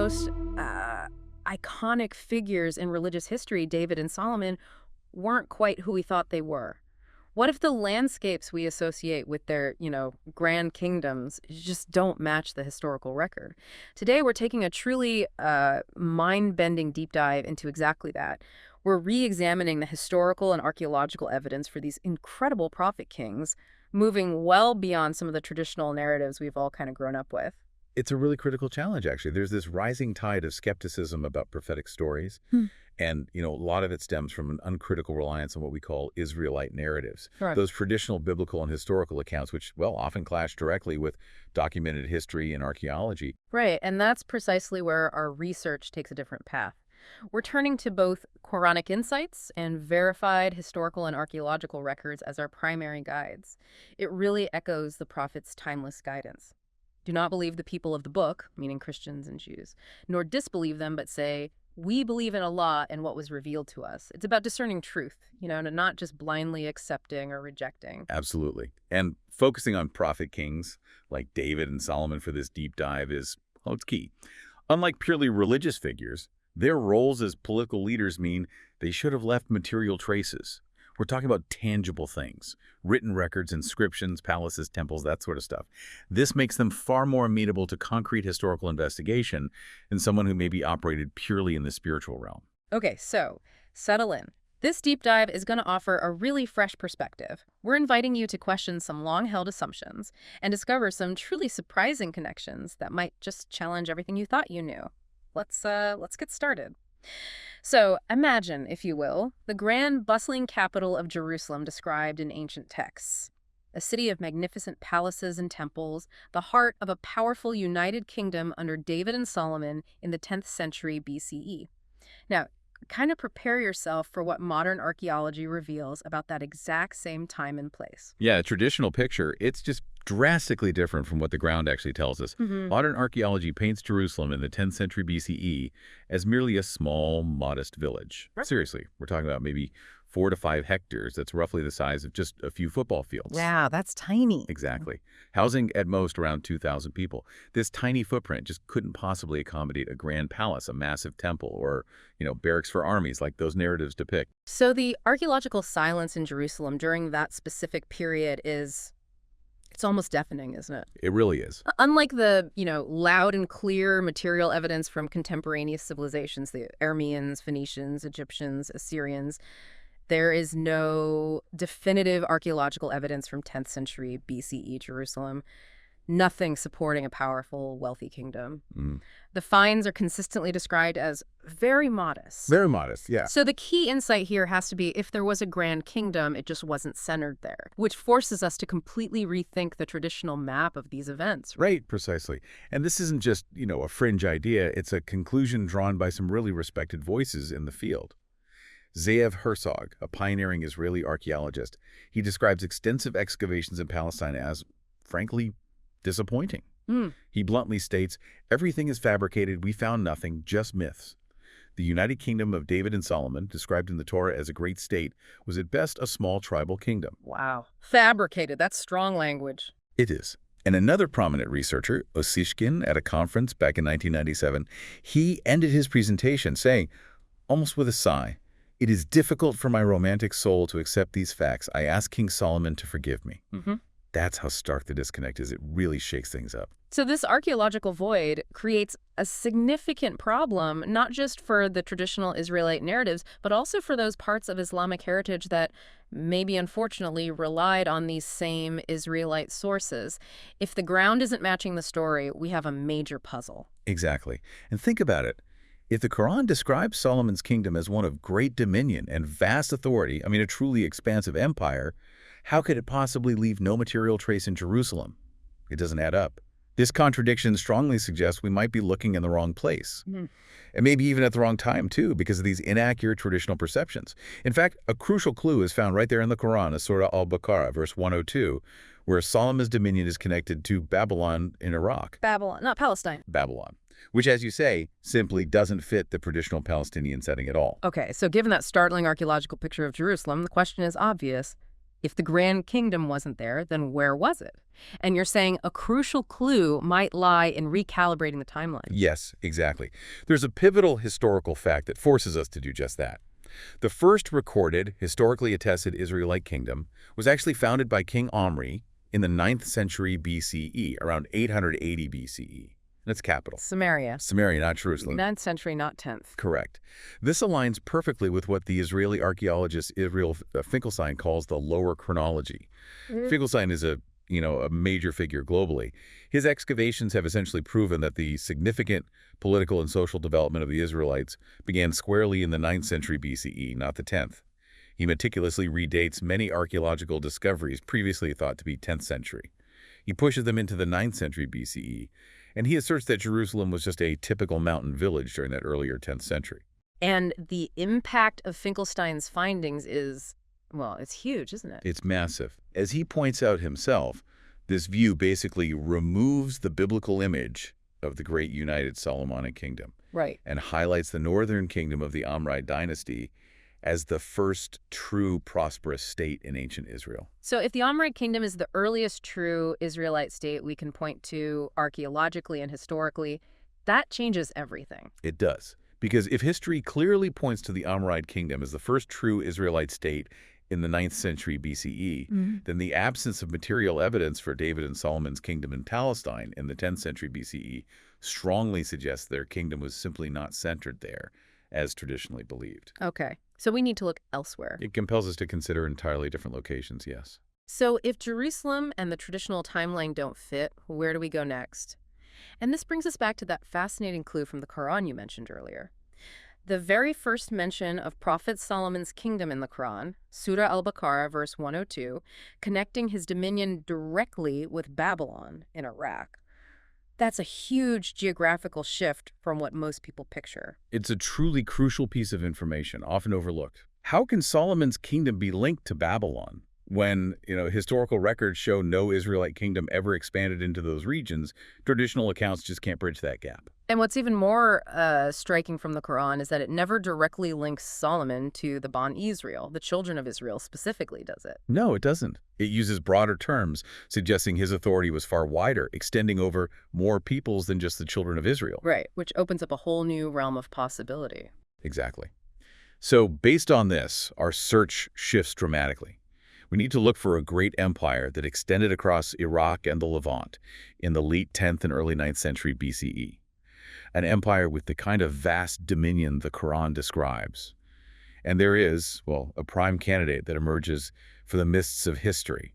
most iconic figures in religious history, David and Solomon, weren't quite who we thought they were? What if the landscapes we associate with their, grand kingdoms just don't match the historical record? Today, we're taking a truly mind-bending deep dive into exactly that. We're re-examining the historical and archaeological evidence for these incredible prophet kings, moving well beyond some of the traditional narratives we've all kind of grown up with. It's a really critical challenge, actually. There's this rising tide of skepticism about prophetic stories. And, a lot of it stems from an uncritical reliance on what we call Israelite narratives. Right. Those traditional biblical and historical accounts, which, often clash directly with documented history and archaeology. Right, and that's precisely where our research takes a different path. We're turning to both Quranic insights and verified historical and archaeological records as our primary guides. It really echoes the prophet's timeless guidance. Do not believe the people of the book, meaning Christians and Jews, nor disbelieve them, but say, we believe in Allah and what was revealed to us. It's about discerning truth, and not just blindly accepting or rejecting. Absolutely. And focusing on prophet kings like David and Solomon for this deep dive is, it's key. Unlike purely religious figures, their roles as political leaders mean they should have left material traces. We're talking about tangible things, written records, inscriptions, palaces, temples, that sort of stuff. This makes them far more amenable to concrete historical investigation than someone who maybe operated purely in the spiritual realm. Okay, so settle in. This deep dive is going to offer a really fresh perspective. We're inviting you to question some long-held assumptions and discover some truly surprising connections that might just challenge everything you thought you knew. Let's get started. So imagine, if you will, the grand, bustling capital of Jerusalem described in ancient texts. A city of magnificent palaces and temples, the heart of a powerful united kingdom under David and Solomon in the 10th century BCE. Now, kind of prepare yourself for what modern archaeology reveals about that exact same time and place. Yeah, a traditional picture, it's just drastically different from what the ground actually tells us. Modern archaeology paints Jerusalem in the 10th century BCE as merely a small, modest village. Right. Seriously, we're talking about maybe 4 to 5 hectares. That's roughly the size of just a few football fields. Wow, that's tiny. Exactly. Housing at most around 2,000 people. This tiny footprint just couldn't possibly accommodate a grand palace, a massive temple, or, barracks for armies like those narratives depict. So the archaeological silence in Jerusalem during that specific period it's almost deafening, isn't it? It really is. Unlike the, loud and clear material evidence from contemporaneous civilizations, the Arameans, Phoenicians, Egyptians, Assyrians, there is no definitive archaeological evidence from 10th century BCE Jerusalem. Nothing supporting a powerful, wealthy kingdom. The finds are consistently described as very modest. Very modest, yeah. So the key insight here has to be if there was a grand kingdom, it just wasn't centered there, which forces us to completely rethink the traditional map of these events. Right, precisely. And this isn't just, a fringe idea. It's a conclusion drawn by some really respected voices in the field. Zeev Herzog, a pioneering Israeli archaeologist, he describes extensive excavations in Palestine as, frankly, disappointing. He bluntly states, everything is fabricated, we found nothing, just myths. The United Kingdom of David and Solomon, described in the Torah as a great state, was at best a small tribal kingdom. Wow. Fabricated, that's strong language. It is. And another prominent researcher, Osishkin, at a conference back in 1997, he ended his presentation saying, almost with a sigh, it is difficult for my romantic soul to accept these facts. I ask King Solomon to forgive me. That's how stark the disconnect is. It really shakes things up. So this archaeological void creates a significant problem, not just for the traditional Israelite narratives, but also for those parts of Islamic heritage that maybe unfortunately relied on these same Israelite sources. If the ground isn't matching the story, we have a major puzzle. Exactly. And think about it. If the Quran describes Solomon's kingdom as one of great dominion and vast authority, a truly expansive empire, how could it possibly leave no material trace in Jerusalem? It doesn't add up. This contradiction strongly suggests we might be looking in the wrong place. And maybe even at the wrong time, too, because of these inaccurate traditional perceptions. In fact, a crucial clue is found right there in the Quran, in Surah Al-Baqarah, verse 102, where Solomon's dominion is connected to Babylon in Iraq. Babylon, not Palestine. Babylon, which, as you say, simply doesn't fit the traditional Palestinian setting at all. Okay, so given that startling archaeological picture of Jerusalem, the question is obvious. If the Grand Kingdom wasn't there, then where was it? And you're saying a crucial clue might lie in recalibrating the timeline. Yes, exactly. There's a pivotal historical fact that forces us to do just that. The first recorded, historically attested Israelite kingdom was actually founded by King Omri in the 9th century BCE, around 880 BCE. And its capital. Samaria. Samaria, not Jerusalem. 9th century, not 10th. Correct. This aligns perfectly with what the Israeli archaeologist Israel Finkelstein calls the lower chronology. Finkelstein is a major figure globally. His excavations have essentially proven that the significant political and social development of the Israelites began squarely in the 9th century BCE, not the 10th. He meticulously redates many archaeological discoveries previously thought to be 10th century. He pushes them into the 9th century BCE, and he asserts that Jerusalem was just a typical mountain village during that earlier 10th century. And the impact of Finkelstein's findings is, well, it's huge, isn't it? It's massive. As he points out himself, this view basically removes the biblical image of the great united Solomonic kingdom. Right. And highlights the northern kingdom of the Omride dynasty as the first true prosperous state in ancient Israel. So if the Omride kingdom is the earliest true Israelite state we can point to archaeologically and historically, that changes everything. It does. Because if history clearly points to the Omride kingdom as the first true Israelite state in the 9th century BCE, then the absence of material evidence for David and Solomon's kingdom in Palestine in the 10th century BCE strongly suggests their kingdom was simply not centered there, as traditionally believed. Okay, so we need to look elsewhere. It compels us to consider entirely different locations, yes. So if Jerusalem and the traditional timeline don't fit, where do we go next? And this brings us back to that fascinating clue from the Quran you mentioned earlier. The very first mention of Prophet Solomon's kingdom in the Quran, Surah Al-Baqarah, verse 102, connecting his dominion directly with Babylon in Iraq. That's a huge geographical shift from what most people picture. It's a truly crucial piece of information, often overlooked. How can Solomon's kingdom be linked to Babylon when, historical records show no Israelite kingdom ever expanded into those regions? Traditional accounts just can't bridge that gap. And what's even more striking from the Quran is that it never directly links Solomon to the Bani Israel, the children of Israel specifically, does it? No, it doesn't. It uses broader terms, suggesting his authority was far wider, extending over more peoples than just the children of Israel. Right, which opens up a whole new realm of possibility. Exactly. So based on this, our search shifts dramatically. We need to look for a great empire that extended across Iraq and the Levant in the late 10th and early 9th century BCE. An empire with the kind of vast dominion the Quran describes. And there is, a prime candidate that emerges for the mists of history.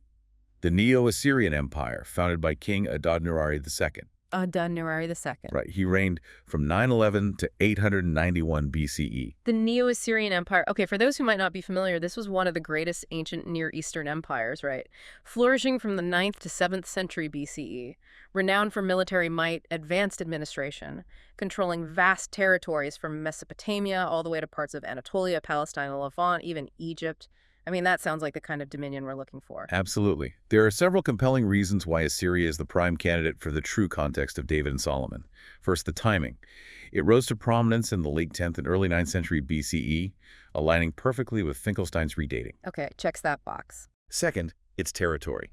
The Neo-Assyrian Empire, founded by King Adad-nirari II. Adad-nirari II. Right, he reigned from 911 to 891 BCE. The Neo-Assyrian Empire. Okay, for those who might not be familiar, this was one of the greatest ancient Near Eastern empires, right? Flourishing from the 9th to 7th century BCE. Renowned for military might, advanced administration, controlling vast territories from Mesopotamia all the way to parts of Anatolia, Palestine, the Levant, even Egypt. I mean, that sounds like the kind of dominion we're looking for. Absolutely. There are several compelling reasons why Assyria is the prime candidate for the true context of David and Solomon. First, the timing. It rose to prominence in the late 10th and early 9th century BCE, aligning perfectly with Finkelstein's redating. Okay, checks that box. Second, its territory.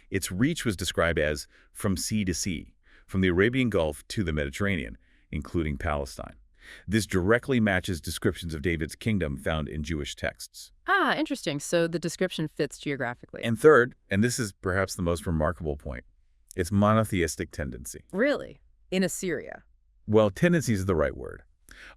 Its reach was described as from sea to sea, from the Arabian Gulf to the Mediterranean, including Palestine. This directly matches descriptions of David's kingdom found in Jewish texts. Ah, interesting. So the description fits geographically. And third, and this is perhaps the most remarkable point, its monotheistic tendency. Really? In Assyria? Well, tendency is the right word.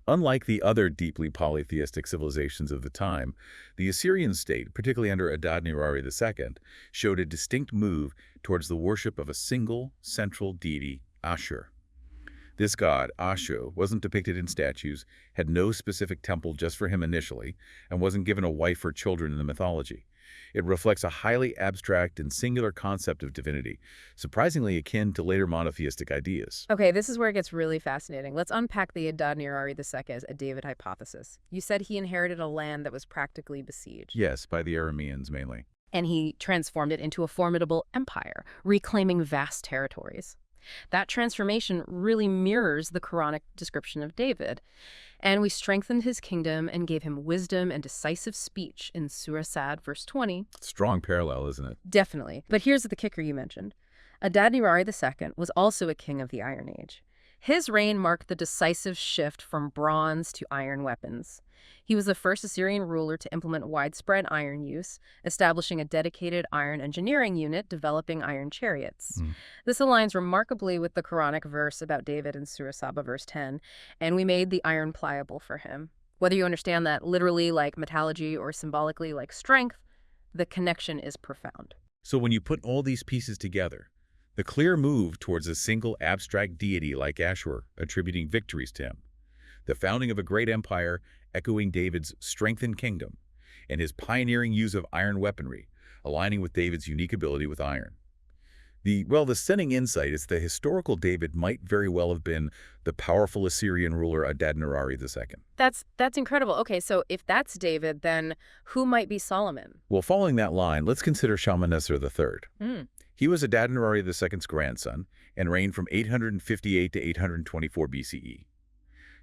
Unlike the other deeply polytheistic civilizations of the time, the Assyrian state, particularly under Adad-nirari II, showed a distinct move towards the worship of a single central deity, Ashur. This god, Ashu, wasn't depicted in statues, had no specific temple just for him initially, and wasn't given a wife or children in the mythology. It reflects a highly abstract and singular concept of divinity, surprisingly akin to later monotheistic ideas. Okay, this is where it gets really fascinating. Let's unpack the Adad-nirari II as a David hypothesis. You said he inherited a land that was practically besieged. Yes, by the Arameans mainly. And he transformed it into a formidable empire, reclaiming vast territories. That transformation really mirrors the Quranic description of David. And we strengthened his kingdom and gave him wisdom and decisive speech in Surah Sad, verse 20. Strong parallel, isn't it? Definitely. But here's the kicker you mentioned. Adad-nirari II was also a king of the Iron Age. His reign marked the decisive shift from bronze to iron weapons. He was the first Assyrian ruler to implement widespread iron use, establishing a dedicated iron engineering unit developing iron chariots. This aligns remarkably with the Quranic verse about David in Surah Saba, verse 10, and we made the iron pliable for him. Whether you understand that literally like metallurgy or symbolically like strength, the connection is profound. So when you put all these pieces together, the clear move towards a single abstract deity like Ashur, attributing victories to him, the founding of a great empire echoing David's strengthened kingdom, and his pioneering use of iron weaponry, aligning with David's unique ability with iron. The stunning insight is the historical David might very well have been the powerful Assyrian ruler Adad-nirari II. That's incredible. Okay, so if that's David, then who might be Solomon? Well, following that line, let's consider Shalmaneser III. He was Adad-nirari II's grandson and reigned from 858 to 824 BCE.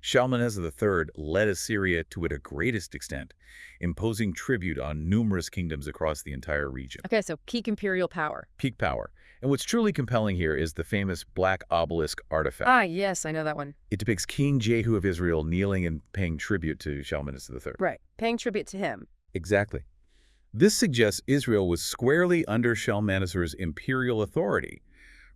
Shalmaneser III led Assyria to its greatest extent, imposing tribute on numerous kingdoms across the entire region. Okay, so peak imperial power. Peak power. And what's truly compelling here is the famous Black Obelisk artifact. Ah, yes, I know that one. It depicts King Jehu of Israel kneeling and paying tribute to Shalmaneser III. Right, paying tribute to him. Exactly. This suggests Israel was squarely under Shalmaneser's imperial authority,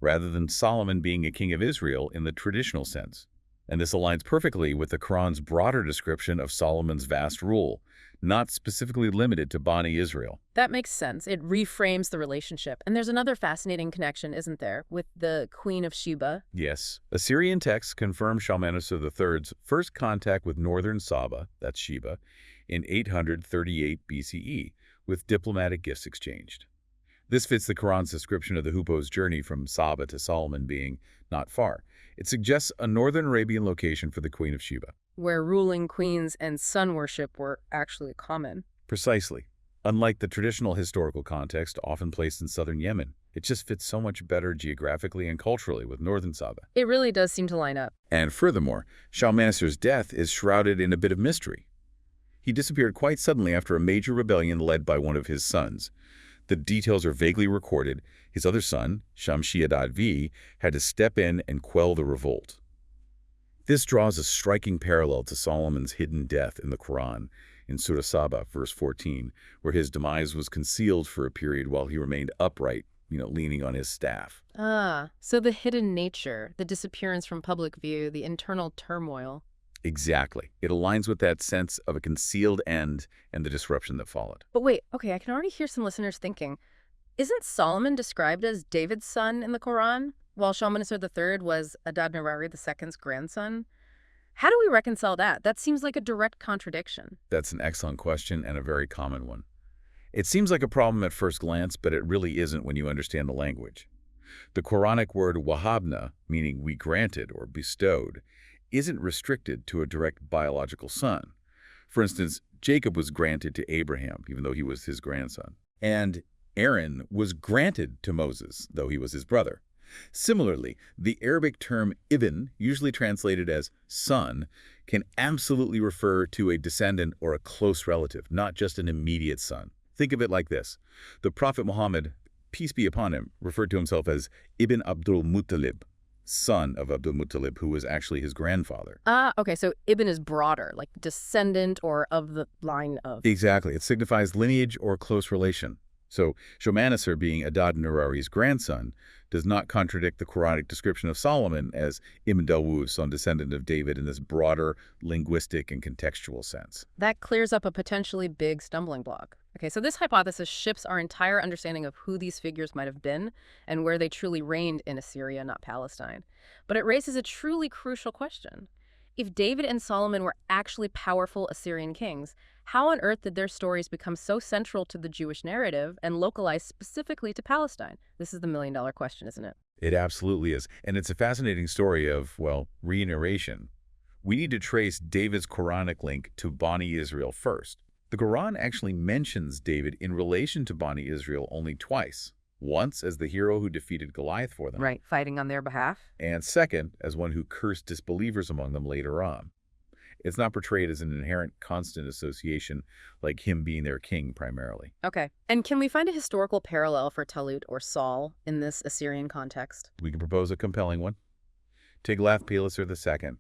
rather than Solomon being a king of Israel in the traditional sense. And this aligns perfectly with the Quran's broader description of Solomon's vast rule, not specifically limited to Bani Israel. That makes sense. It reframes the relationship. And there's another fascinating connection, isn't there, with the Queen of Sheba? Yes. Assyrian texts confirm Shalmaneser III's first contact with northern Saba, that's Sheba, in 838 BCE, with diplomatic gifts exchanged. This fits the Quran's description of the Hoopoe's journey from Saba to Solomon being not far. It suggests a northern Arabian location for the Queen of Sheba. Where ruling queens and sun worship were actually common. Precisely. Unlike the traditional historical context often placed in southern Yemen, it just fits so much better geographically and culturally with northern Saba. It really does seem to line up. And furthermore, Shalmaneser's death is shrouded in a bit of mystery. He disappeared quite suddenly after a major rebellion led by one of his sons. The details are vaguely recorded. His other son, Shamshi-Adad V, had to step in and quell the revolt. This draws a striking parallel to Solomon's hidden death in the Quran, in Surah Saba, verse 14, where his demise was concealed for a period while he remained upright, leaning on his staff. Ah, so the hidden nature, the disappearance from public view, the internal turmoil. Exactly. It aligns with that sense of a concealed end and the disruption that followed. But wait, okay, I can already hear some listeners thinking, isn't Solomon described as David's son in the Quran, while Shalmaneser III was Adad-nirari II's grandson? How do we reconcile that? That seems like a direct contradiction. That's an excellent question and a very common one. It seems like a problem at first glance, but it really isn't when you understand the language. The Quranic word wahabna, meaning we granted or bestowed, isn't restricted to a direct biological son. For instance, Jacob was granted to Abraham, even though he was his grandson. And Aaron was granted to Moses, though he was his brother. Similarly, the Arabic term ibn, usually translated as son, can absolutely refer to a descendant or a close relative, not just an immediate son. Think of it like this. The Prophet Muhammad, peace be upon him, referred to himself as Ibn Abdul Muttalib, son of Abdul Muttalib, who was actually his grandfather. Okay, so Ibn is broader, like descendant or of the line of. Exactly. It signifies lineage or close relation. So Shalmaneser, being Adad-nirari's grandson, does not contradict the Quranic description of Solomon as Ibn Dawud, son descendant of David, in this broader linguistic and contextual sense. That clears up a potentially big stumbling block. Okay, so this hypothesis shifts our entire understanding of who these figures might have been and where they truly reigned in Assyria, not Palestine. But it raises a truly crucial question. If David and Solomon were actually powerful Assyrian kings, how on earth did their stories become so central to the Jewish narrative and localized specifically to Palestine? This is the million-dollar question, isn't it? It absolutely is. And it's a fascinating story of, reiteration. We need to trace David's Quranic link to Bani Israel first. The Quran actually mentions David in relation to Bani Israel only twice. once as the hero who defeated Goliath for them, Right, fighting on their behalf. and second as one who cursed disbelievers among them later on. It's not portrayed as an inherent constant association like him being their king primarily. Okay. And can we find a historical parallel for Talut or Saul in this Assyrian context? We can propose a compelling one. Tiglath-Pileser II.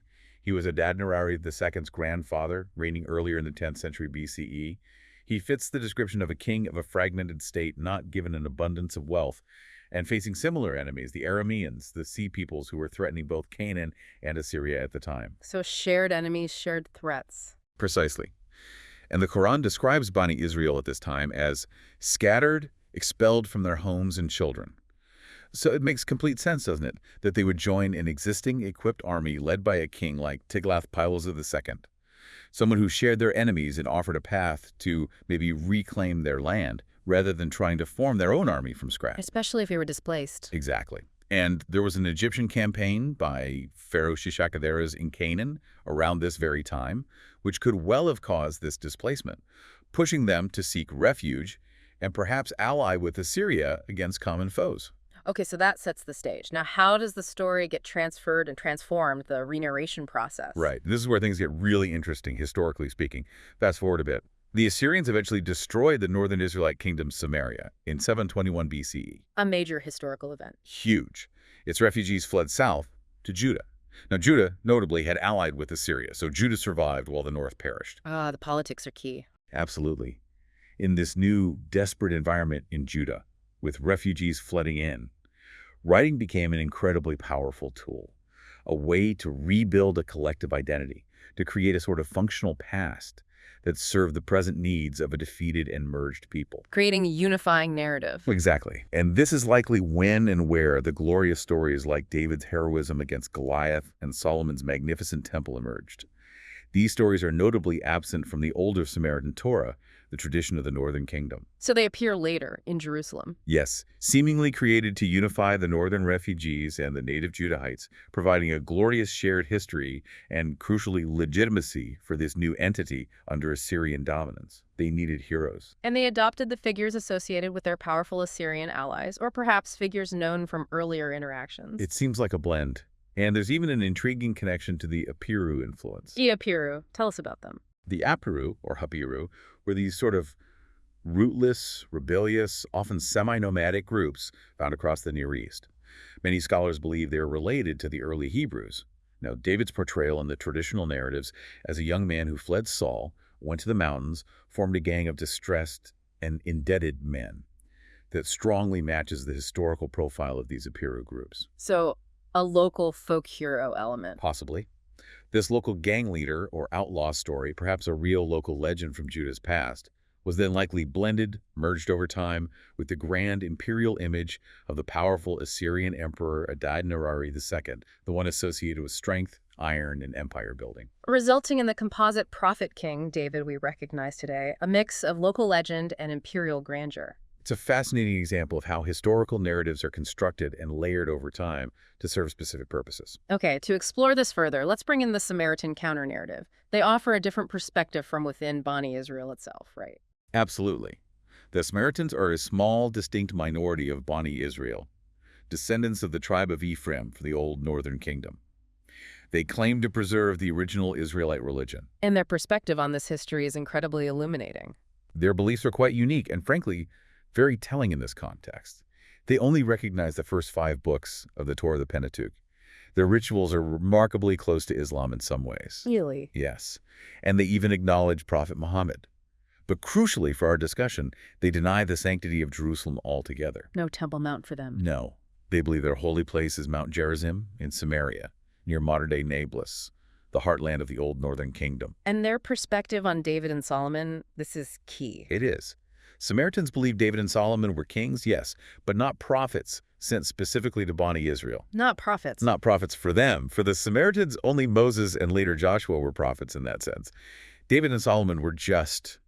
He was Adad-Nirari II's grandfather, reigning earlier in the 10th century BCE. He fits the description of a king of a fragmented state not given an abundance of wealth, and facing similar enemies, the Arameans, the sea peoples who were threatening both Canaan and Assyria at the time. So shared enemies, shared threats. Precisely. And the Quran describes Bani Israel at this time as scattered, expelled from their homes and children. So it makes complete sense, doesn't it, that they would join an existing equipped army led by a king like Tiglath-Pileser II, someone who shared their enemies and offered a path to maybe reclaim their land rather than trying to form their own army from scratch. Especially if we were displaced. Exactly. And there was an Egyptian campaign by Pharaoh Shishak-Aderas in Canaan around this very time, which could well have caused this displacement, pushing them to seek refuge and perhaps ally with Assyria against common foes. Okay, so that sets the stage. Now, how does the story get transferred and transformed, the re-narration process? Right. This is where things get really interesting, historically speaking. Fast forward a bit. The Assyrians eventually destroyed the northern Israelite kingdom Samaria in 721 BCE. A major historical event. Huge. Its refugees fled south to Judah. Now, Judah, notably, had allied with Assyria, so Judah survived while the north perished. Ah, the politics are key. Absolutely. In this new, desperate environment in Judah, with refugees flooding in, writing became an incredibly powerful tool, a way to rebuild a collective identity, to create a sort of functional past that served the present needs of a defeated and merged people. Creating a unifying narrative. Exactly. And this is likely when and where the glorious stories like David's heroism against Goliath and Solomon's magnificent temple emerged. These stories are notably absent from the older Samaritan Torah, the tradition of the Northern Kingdom. So they appear later in Jerusalem. Yes, seemingly created to unify the northern refugees and the native Judahites, providing a glorious shared history and, crucially, legitimacy for this new entity under Assyrian dominance. They needed heroes. And they adopted the figures associated with their powerful Assyrian allies, or perhaps figures known from earlier interactions. It seems like a blend. And there's even an intriguing connection to the Apiru influence. Apiru. Tell us about them. The Apiru, or Hapiru, were these sort of rootless, rebellious, often semi-nomadic groups found across the Near East. Many scholars believe they are related to the early Hebrews. Now, David's portrayal in the traditional narratives as a young man who fled Saul, went to the mountains, formed a gang of distressed and indebted men that strongly matches the historical profile of these Apiru groups. So, a local folk hero element. Possibly. This local gang leader or outlaw story, perhaps a real local legend from Judah's past, was then likely blended, merged over time, with the grand imperial image of the powerful Assyrian emperor Adad-Nirari II, the one associated with strength, iron, and empire building. Resulting in the composite prophet king David we recognize today, a mix of local legend and imperial grandeur. It's a fascinating example of how historical narratives are constructed and layered over time to serve specific purposes. Okay, to explore this further, let's bring in the Samaritan counter-narrative. They offer a different perspective from within Bani Israel itself, right? Absolutely. The Samaritans are a small, distinct minority of Bani Israel, descendants of the tribe of Ephraim from the old northern kingdom. They claim to preserve the original Israelite religion. And their perspective on this history is incredibly illuminating. Their beliefs are quite unique and, frankly, very telling in this context. They only recognize the first 5 books of the Torah, the Pentateuch. Their rituals are remarkably close to Islam in some ways. Really? Yes. And they even acknowledge Prophet Muhammad. But crucially for our discussion, they deny the sanctity of Jerusalem altogether. No Temple Mount for them. No. They believe their holy place is Mount Gerizim in Samaria, near modern-day Nablus, the heartland of the old northern kingdom. And their perspective on David and Solomon, this is key. It is. Samaritans believe David and Solomon were kings, yes, but not prophets sent specifically to Bani Israel. Not prophets. Not prophets for them. For the Samaritans, only Moses and later Joshua were prophets in that sense. David and Solomon were just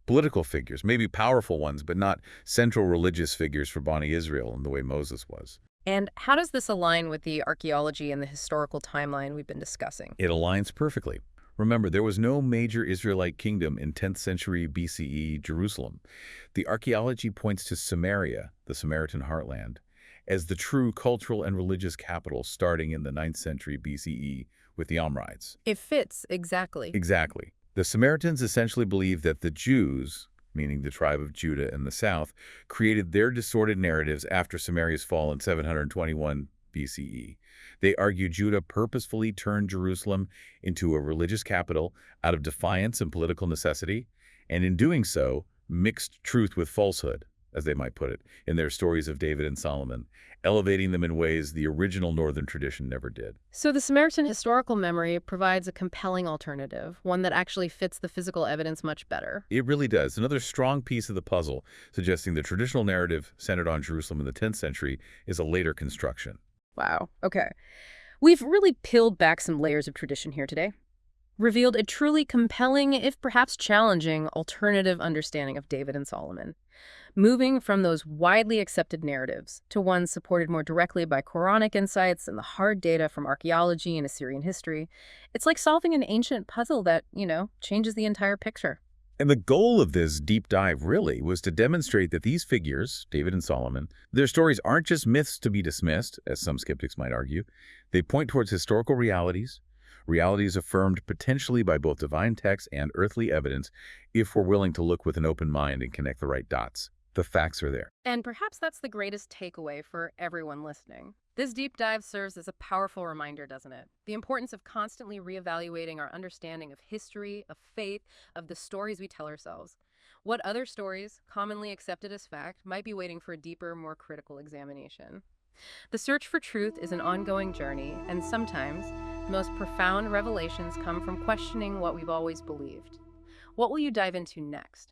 political figures, maybe powerful ones, but not central religious figures for Bani Israel in the way Moses was. And how does this align with the archaeology and the historical timeline we've been discussing? It aligns perfectly. Remember, there was no major Israelite kingdom in 10th century BCE Jerusalem. The archaeology points to Samaria, the Samaritan heartland, as the true cultural and religious capital starting in the 9th century BCE with the Amorites. It fits, exactly. Exactly. The Samaritans essentially believed that the Jews, meaning the tribe of Judah in the south, created their distorted narratives after Samaria's fall in 721 BCE. They argue Judah purposefully turned Jerusalem into a religious capital out of defiance and political necessity, and in doing so, mixed truth with falsehood, as they might put it, in their stories of David and Solomon, elevating them in ways the original northern tradition never did. So the Samaritan historical memory provides a compelling alternative, one that actually fits the physical evidence much better. It really does. Another strong piece of the puzzle, suggesting the traditional narrative centered on Jerusalem in the 10th century is a later construction. Wow. Okay. We've really peeled back some layers of tradition here today, revealed a truly compelling, if perhaps challenging, alternative understanding of David and Solomon, moving from those widely accepted narratives to ones supported more directly by Quranic insights and the hard data from archaeology and Assyrian history. It's like solving an ancient puzzle that, changes the entire picture. And the goal of this deep dive really was to demonstrate that these figures, David and Solomon, their stories aren't just myths to be dismissed, as some skeptics might argue. They point towards historical realities, realities affirmed potentially by both divine texts and earthly evidence if we're willing to look with an open mind and connect the right dots. The facts are there. And perhaps that's the greatest takeaway for everyone listening. This deep dive serves as a powerful reminder, doesn't it? The importance of constantly reevaluating our understanding of history, of faith, of the stories we tell ourselves. What other stories, commonly accepted as fact, might be waiting for a deeper, more critical examination? The search for truth is an ongoing journey, and sometimes the most profound revelations come from questioning what we've always believed. What will you dive into next?